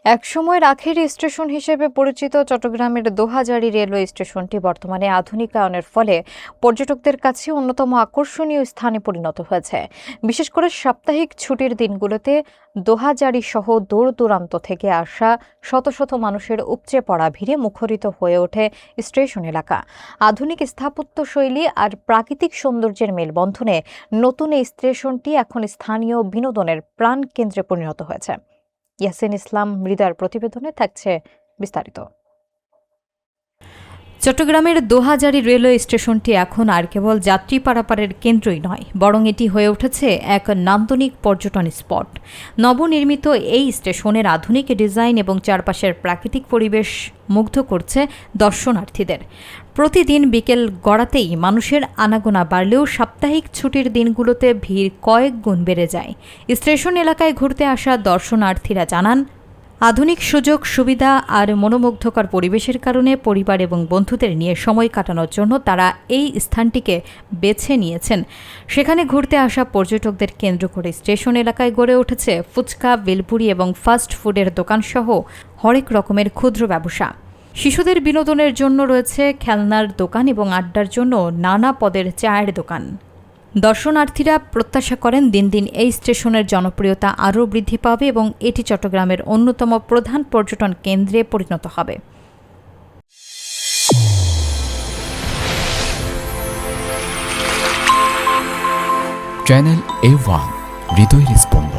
একসময় রাখের স্টেশন হিসেবে পরিচিত চট্টগ্রামের দোহাজারী রেলওয়ে স্টেশনটি বর্তমানে আধুনিকায়নের ফলে পর্যটকদের কাছে অন্যতম আকর্ষণীয় স্থানে পরিণত হয়েছে। বিশেষ করে সাপ্তাহিক ছুটির দিনগুলোতে দোহাজারী সহ দূর দূরান্ত থেকে আসা শত শত মানুষের উপচে পড়া ভিড়ে মুখরিত হয়ে ওঠে স্টেশন এলাকা। আধুনিক স্থাপত্যশৈলী আর প্রাকৃতিক সৌন্দর্যের মেলবন্ধনে নতুন এই স্টেশনটি এখন স্থানীয় বিনোদনের প্রাণকেন্দ্রে পরিণত হয়েছে। ইয়াসিন ইসলাম মৃদার প্রতিবেদনে থাকছে বিস্তারিত। চট্টগ্রামের দোহাজারী রেলওয়ে স্টেশনটি এখন আর কেবল যাত্রী পারাপারের কেন্দ্রই নয়, বরং এটি হয়ে উঠেছে এক নান্দনিক পর্যটন স্পট। নবনির্মিত এই স্টেশনের আধুনিক ডিজাইন এবং চারপাশের প্রাকৃতিক পরিবেশ মুগ্ধ করছে দর্শনার্থীদের। প্রতিদিন বিকেল গড়াতেই মানুষের আনাগোনা বাড়লেও সাপ্তাহিক ছুটির দিনগুলোতে ভিড় কয়েক গুণ বেড়ে যায়। স্টেশন এলাকায় ঘুরতে আসা দর্শনার্থীরা জানান, আধুনিক সুযোগ সুবিধা আর মনোমুগ্ধকর পরিবেশের কারণে পরিবার এবং বন্ধুদের নিয়ে সময় কাটানোর জন্য তারা এই স্থানটিকে বেছে নিয়েছেন। সেখানে ঘুরতে আসা পর্যটকদের কেন্দ্র করে স্টেশন এলাকায় গড়ে উঠেছে ফুচকা, বেলপুরি এবং ফাস্ট ফুডের দোকানসহ হরেক রকমের ক্ষুদ্র ব্যবসা। শিশুদের বিনোদনের জন্য রয়েছে খেলনার দোকান এবং আড্ডার জন্য নানা পদের চায়ের দোকান। দর্শনার্থীরা প্রত্যাশা করেন দিন দিন এই স্টেশনের জনপ্রিয়তা আরও বৃদ্ধি পাবে এবং এটি চট্টগ্রামের অন্যতম প্রধান পর্যটন কেন্দ্রে পরিণত হবে। চ্যানেল A1 হৃদয়ের স্পন্দন।